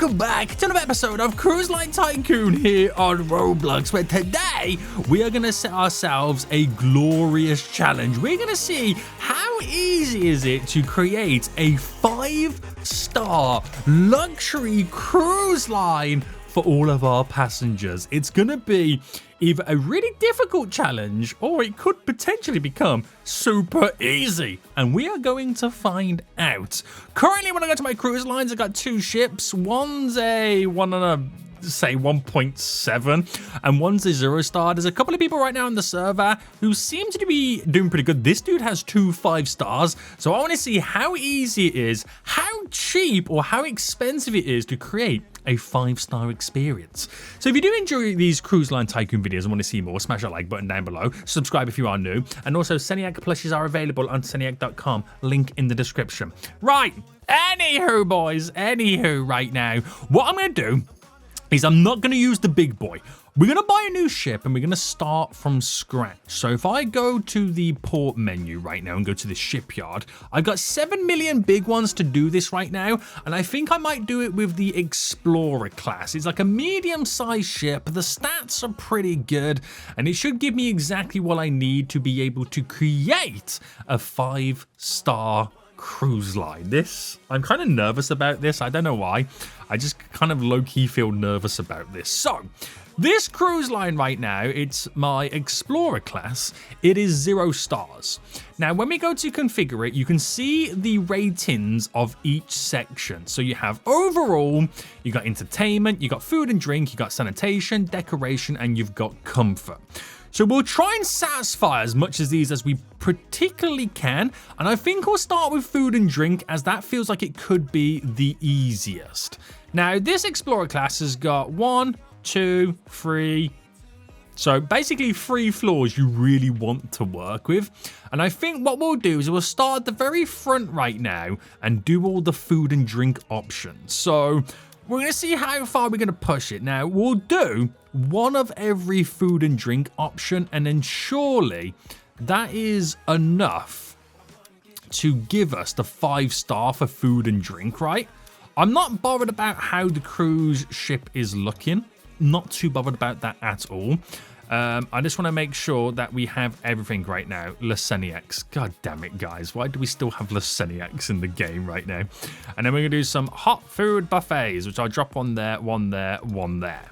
welcome back to another episode of Cruise Line Tycoon here on Roblox, where today we are going to set ourselves a glorious challenge. We're going to see how easy is it to create a 5-star luxury cruise line for all of our passengers. It's going to be either a really difficult challenge or it could potentially become super easy, and we are going to find out. Currently, when I go to my cruise lines, I got 2 ships. One's a 1.7 and one's a 0-star. There's a couple of people right now on the server who seem to be doing pretty good. This dude has 2 5-stars, so I want to see how easy it is, how cheap or how expensive it is to create a 5-star experience. So if you do enjoy these Cruise Line Tycoon videos and want to see more, smash that like button down below, subscribe if you are new, and also SENIAC plushes are available on SENIAC.com, link in the description. Right, anywho boys, right now, what I'm going to do is I'm not going to use the big boy. We're going to buy a new ship and we're going to start from scratch. So if I go to the port menu right now and go to the shipyard, I've got 7 million big ones to do this right now. And I think I might do it with the Explorer class. It's like a medium-sized ship. The stats are pretty good and it should give me exactly what I need to be able to create a 5-star cruise line. I'm kind of nervous about this. I don't know why. I just kind of low-key feel nervous about this. So this cruise line right now, it's my Explorer class. It is 0 stars. Now, when we go to configure it, you can see the ratings of each section. So you have overall, you got entertainment, you got food and drink, you got sanitation, decoration, and you've got comfort. So we'll try and satisfy as much of these as we particularly can. And I think we'll start with food and drink, as that feels like it could be the easiest. Now, this Explorer class has got 1, 2, 3. So basically 3 floors you really want to work with. And I think what we'll do is we'll start at the very front right now and do all the food and drink options. So we're going to see how far we're going to push it. Now, we'll do one of every food and drink option, and then surely that is enough to give us the 5-star for food and drink, right? I'm not bothered about how the cruise ship is looking. Not too bothered about that at all. I just want to make sure that we have everything right now. SENIACs. God damn it, guys. Why do we still have SENIACs in the game right now? And then we're going to do some hot food buffets, which I'll drop on there, one there, one there.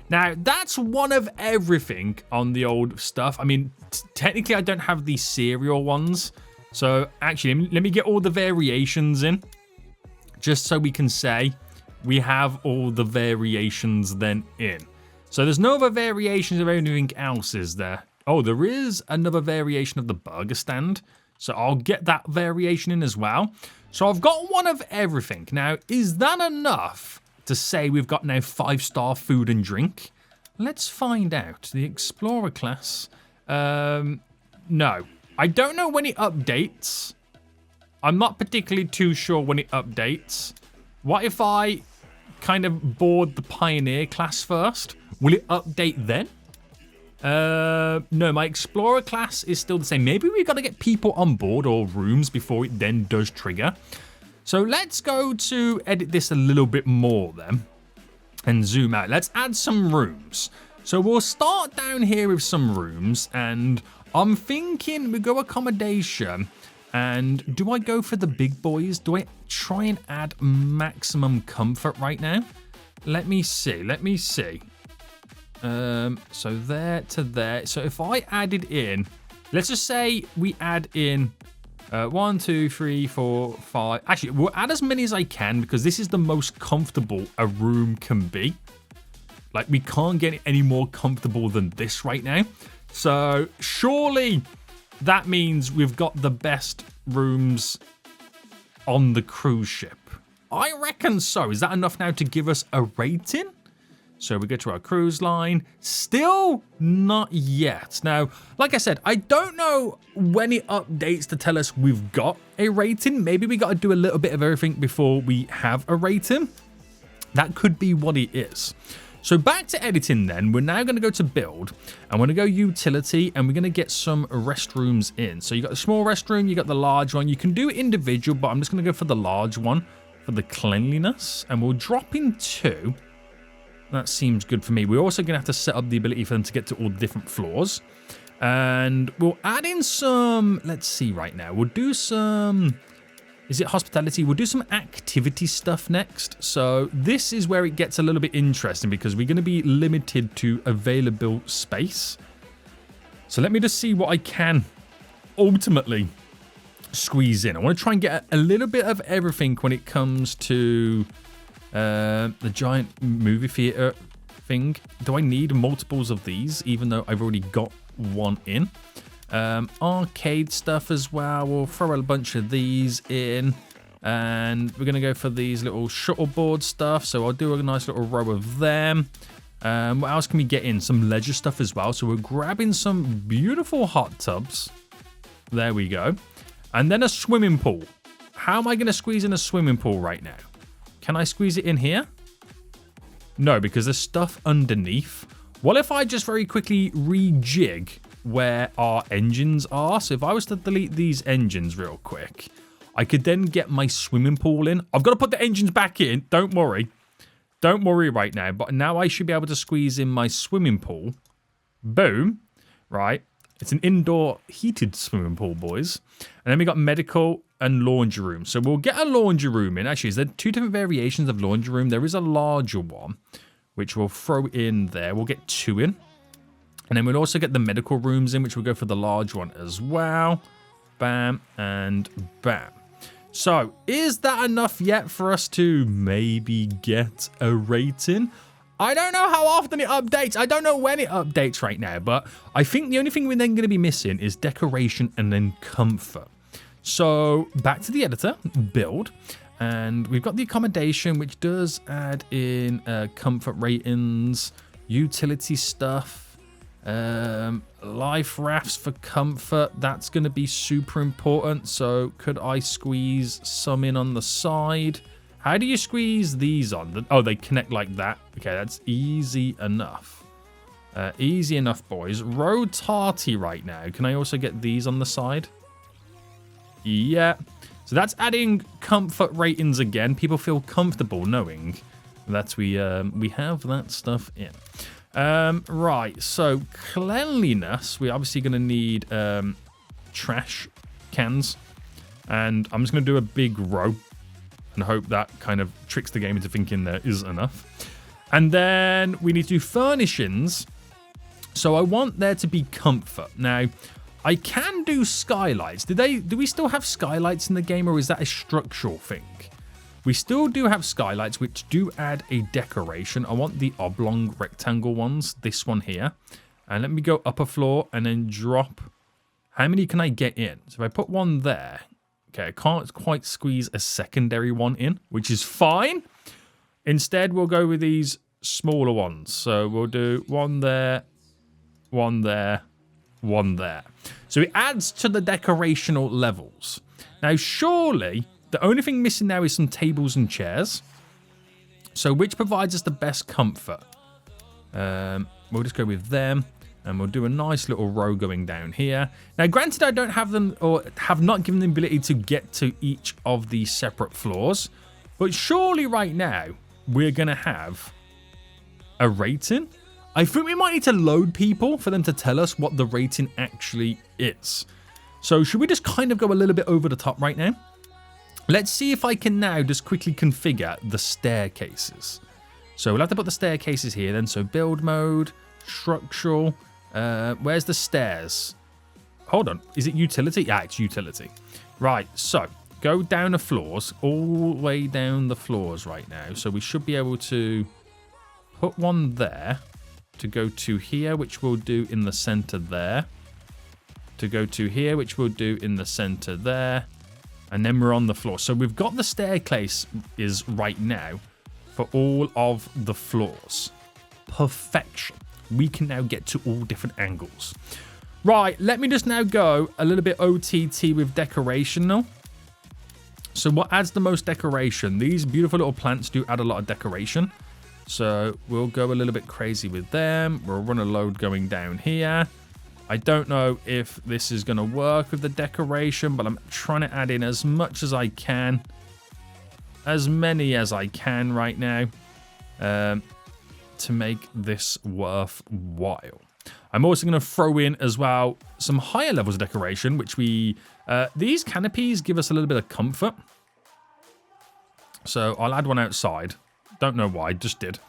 Now, that's one of everything on the old stuff. I mean, technically, I don't have the cereal ones. So, actually, let me get all the variations in, just so we can say we have all the variations then in. So there's no other variations of anything else, is there? Oh, there is another variation of the burger stand. So I'll get that variation in as well. So I've got one of everything. Now, is that enough to say we've got now 5-star food and drink? Let's find out. The Explorer class. No. I don't know when it updates. I'm not particularly too sure when it updates. What if I kind of board the Pioneer class first? Will it update then? No, my Explorer class is still the same. Maybe we've got to get people on board or rooms before it then does trigger. So let's go to edit this a little bit more then and zoom out. Let's add some rooms. So we'll start down here with some rooms, and I'm thinking we go accommodation. And do I go for the big boys? Do I try and add maximum comfort right now? Let me see. So there to there. So if I added in, let's just say we add in 1, 2, 3, 4, 5. Actually, we'll add as many as I can because this is the most comfortable a room can be. Like, we can't get any more comfortable than this right now. So surely that means we've got the best rooms on the cruise ship. I reckon so. Is that enough now to give us a rating? So we go to our cruise line. Still not yet. Now, like I said, I don't know when it updates to tell us we've got a rating. Maybe we got to do a little bit of everything before we have a rating. That could be what it is. So back to editing then, we're now going to go to build, and we're going to go utility, and we're going to get some restrooms in. So you got the small restroom, you got the large one. You can do individual, but I'm just going to go for the large one. for the cleanliness. And we'll drop in 2. That seems good for me. We're also going to have to set up the ability for them to get to all the different floors. And we'll add in some... Let's see right now. We'll do some... Is it hospitality? We'll do some activity stuff next. So this is where it gets a little bit interesting because we're going to be limited to available space. So let me just see what I can ultimately squeeze in. I want to try and get a little bit of everything when it comes to the giant movie theater thing. Do I need multiples of these even though I've already got one in? Arcade stuff as well. We'll throw a bunch of these in. And we're going to go for these little shuttleboard stuff. So I'll do a nice little row of them. What else can we get in? Some leisure stuff as well. So we're grabbing some beautiful hot tubs. There we go. And then a swimming pool. How am I going to squeeze in a swimming pool right now? Can I squeeze it in here? No, because there's stuff underneath. What if I just very quickly rejig where our engines are? So if I was to delete these engines real quick, I could then get my swimming pool in. I've got to put the engines back in. Don't worry. Don't worry right now. But now I should be able to squeeze in my swimming pool. Boom. Right. It's an indoor heated swimming pool, boys. And then we got medical and laundry room. So we'll get a laundry room in. Actually, is there 2 different variations of laundry room? There is a larger one, which we'll throw in there. We'll get 2 in. And then we'll also get the medical rooms in, which will go for the large one as well. Bam and bam. So, is that enough yet for us to maybe get a rating? I don't know how often it updates. I don't know when it updates right now. But I think the only thing we're then going to be missing is decoration and then comfort. So, back to the editor. Build. And we've got the accommodation, which does add in comfort ratings, utility stuff. Life rafts for comfort, that's going to be super important. So could I squeeze some in on the side? How do you squeeze these on? Oh, they connect like that. Okay, that's easy enough. Easy enough, boys. Road tarty right now. Can I also get these on the side? Yeah. So that's adding comfort ratings again. People feel comfortable knowing that we have that stuff in. Right, so cleanliness, we're obviously going to need trash cans, and I'm just going to do a big row and hope that kind of tricks the game into thinking there is enough. And then we need to do furnishings, so I want there to be comfort. Now, I can do skylights. Do we still have skylights in the game, or is that a structural thing? We still do have skylights, which do add a decoration. I want the oblong rectangle ones, this one here. And let me go up a floor and then drop. How many can I get in? So if I put one there, okay, I can't quite squeeze a secondary one in, which is fine. Instead, we'll go with these smaller ones. So we'll do one there, one there, one there. So it adds to the decorational levels. Now, surely the only thing missing now is some tables and chairs. So which provides us the best comfort? We'll just go with them. And we'll do a nice little row going down here. Now, granted, I don't have them or have not given the ability to get to each of the separate floors. But surely right now, we're going to have a rating. I think we might need to load people for them to tell us what the rating actually is. So should we just kind of go a little bit over the top right now? Let's see if I can now just quickly configure the staircases. So we'll have to put the staircases here then. So build mode, structural. Where's the stairs? Hold on. Is it utility? Yeah, it's utility. Right. So go down the floors, all the way down the floors right now. So we should be able to put one there to go to here, which we'll do in the center there. To go to here, which we'll do in the center there. And then we're on the floor. So we've got the staircase is right now for all of the floors. Perfection. We can now get to all different angles. Right, let me just now go a little bit OTT with decoration now. So what adds the most decoration? These beautiful little plants do add a lot of decoration. So we'll go a little bit crazy with them. We'll run a load going down here. I don't know if this is going to work with the decoration, but I'm trying to add in as much as I can. as many as I can right now to make this worthwhile. I'm also going to throw in as well some higher levels of decoration, which these canopies give us a little bit of comfort. So I'll add one outside. Don't know why, just did.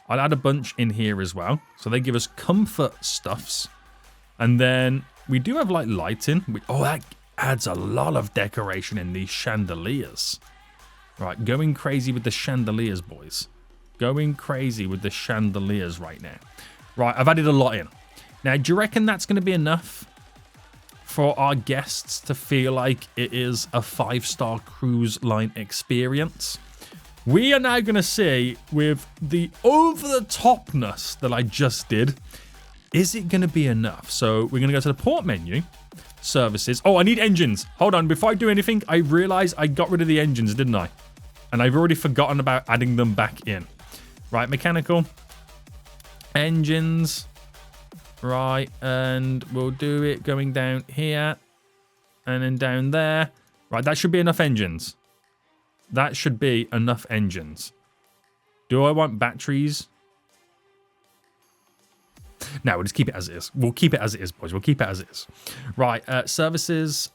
I'll add a bunch in here as well. So they give us comfort stuffs. And then we do have like lighting. Oh, that adds a lot of decoration in these chandeliers. Right, going crazy with the chandeliers, boys. Going crazy with the chandeliers right now. Right, I've added a lot in. Now, do you reckon that's going to be enough for our guests to feel like it is a 5-star cruise line experience? We are now going to see, with the over-the-topness that I just did, is it going to be enough? So we're going to go to the port menu, services. Oh, I need engines. Hold on. Before I do anything, I realized I got rid of the engines, didn't I? And I've already forgotten about adding them back in. Right, mechanical. Engines. Right, and we'll do it going down here. And then down there. Right, that should be enough engines. That should be enough engines. Do I want batteries? No, we'll just keep it as it is. We'll keep it as it is, boys. We'll keep it as it is. Right, services.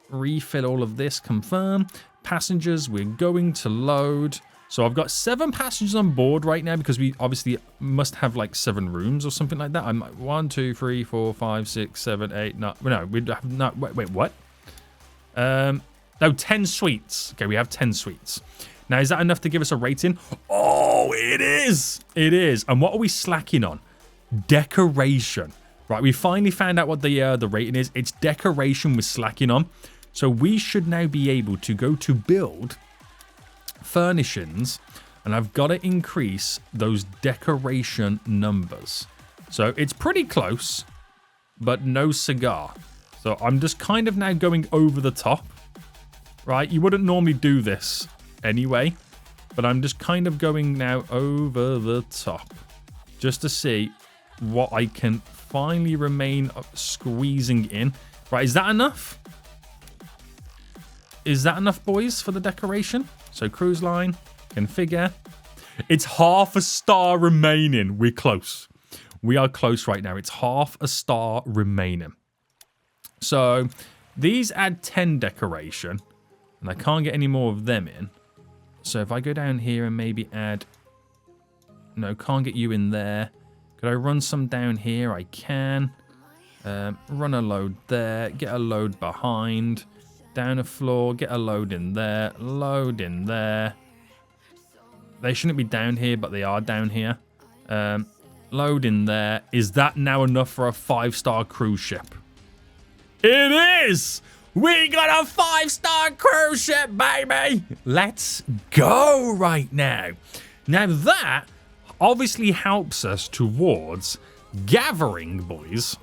Refill all of this. Confirm. Passengers, we're going to load. So I've got 7 passengers on board right now because we obviously must have like 7 rooms or something like that. I'm like 1, 2, 3, 4, 5, 6, 7, 8. No, we have not. Wait, what? No, 10 suites. Okay, we have 10 suites. Now, is that enough to give us a rating? Oh, it is. It is. And what are we slacking on? Decoration. Right, we finally found out what the rating is. It's decoration we're slacking on. So we should now be able to go to build furnishings, and I've got to increase those decoration numbers. So it's pretty close, but no cigar. So I'm just kind of now going over the top. Right, you wouldn't normally do this anyway, but I'm just kind of going now over the top just to see what I can finally remain squeezing in. Right, is that enough? Is that enough, boys, for the decoration? So cruise line, configure. It's half a star remaining. We're close. We are close right now. It's half a star remaining. So these add 10 decoration. And I can't get any more of them in. So if I go down here and maybe add... No, can't get you in there. Could I run some down here? I can. Run a load there. Get a load behind. Down a floor. Get a load in there. Load in there. They shouldn't be down here, but they are down here. Load in there. Is that now enough for a 5-star cruise ship? It is! We got a 5-star cruise ship, baby! Let's go right now. Now that obviously helps us towards gathering, boys,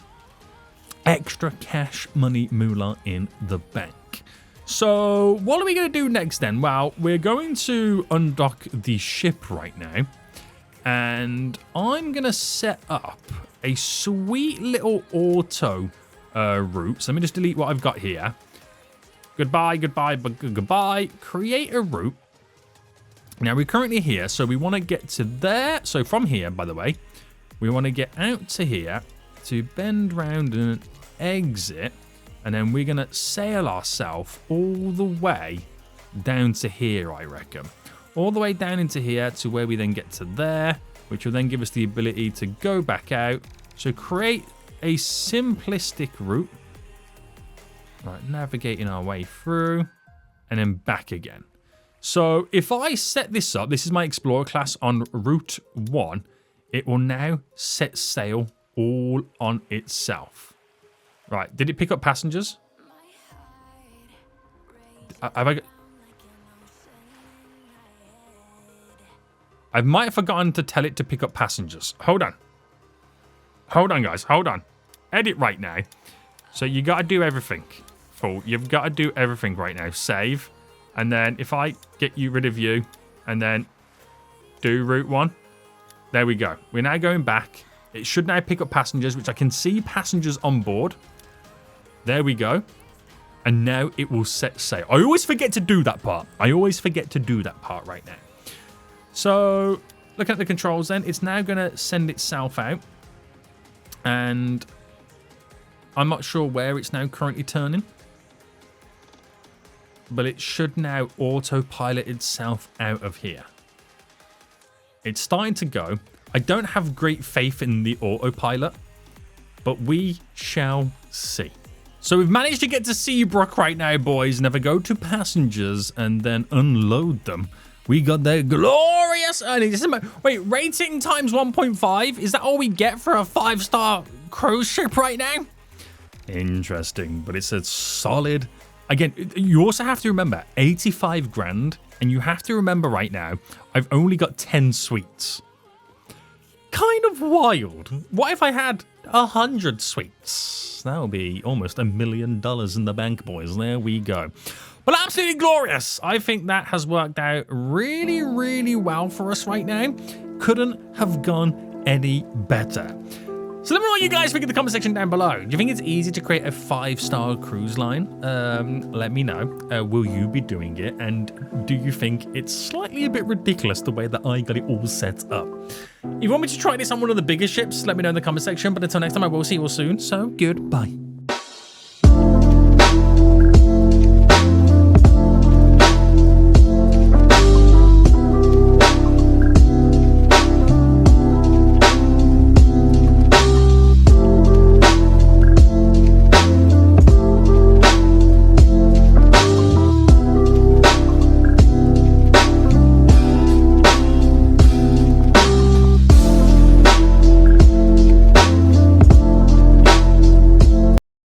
extra cash money moolah in the bank. So what are we going to do next then? Well, we're going to undock the ship right now. And I'm going to set up a sweet little auto route. So let me just delete what I've got here. Goodbye, goodbye, goodbye. Create a route. Now we're currently here, so we want to get to there. So from here, by the way, we want to get out to here to bend round and exit. And then we're going to sail ourselves all the way down to here, I reckon. All the way down into here to where we then get to there, which will then give us the ability to go back out. So create a simplistic route. Right, navigating our way through and then back again. So if I set this up, this is my Explorer class on Route 1, it will now set sail all on itself. Right, did it pick up passengers? I might have forgotten to tell it to pick up passengers. Hold on. Hold on, guys. Hold on. Edit right now. So you got to do everything. Full. You've got to do everything right now. Save. And then if I get you rid of you and then do Route 1. There we go. We're now going back. It should now pick up passengers, which I can see passengers on board. There we go. And now it will set sail. I always forget to do that part. I always forget to do that part right now. So, looking at the controls then, it's now going to send itself out. And I'm not sure where it's now currently turning. But it should now autopilot itself out of here. It's starting to go. I don't have great faith in the autopilot, but we shall see. So we've managed to get to Seabrook right now, boys. Never go to passengers and then unload them. We got that glorious earnings. Wait, rating times 1.5? Is that all we get for a 5-star cruise ship right now? Interesting, but it's a solid... Again, you also have to remember, 85 grand, and you have to remember right now, I've only got 10 suites. Kind of wild. What if I had 100 suites? That would be almost $1 million in the bank, boys. There we go. Well, absolutely glorious. I think that has worked out really, really well for us right now. Couldn't have gone any better. So let me know what you guys think in the comment section down below. Do you think it's easy to create a 5-star cruise line? Let me know. Will you be doing it? And do you think it's slightly a bit ridiculous the way that I got it all set up? If you want me to try this on one of the bigger ships, let me know in the comment section. But until next time, I will see you all soon. So goodbye.